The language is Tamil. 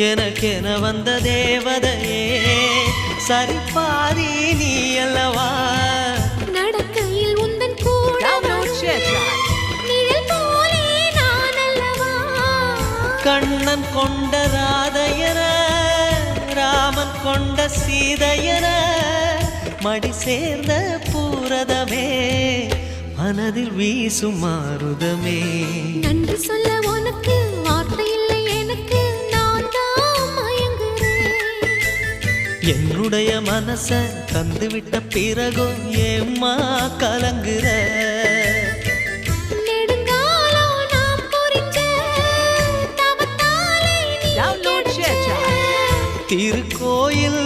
எனக்கென வந்த தேவதையே சரிபாதி நீ அல்லவா நடக்கையில் உந்தன் கூட நிழல் போலே நான் அல்லவா கண்ணன் கொண்ட ராதையர ராமன் கொண்ட சீதையர மடி சேர்ந்த பூரதமே மனதில் வீசும் மாருதமே நன்றி சொல்ல உனக்கு வார்த்தை இல்லை எனக்கு நான் தான் மயங்குறேன் என்னுடைய மனச தந்துவிட்ட பிறகும் ஏம்மா கலங்குற நெடுங்காலம் நாம் பொறிச்ச தவத்தாலே நீ திருக்கோயில்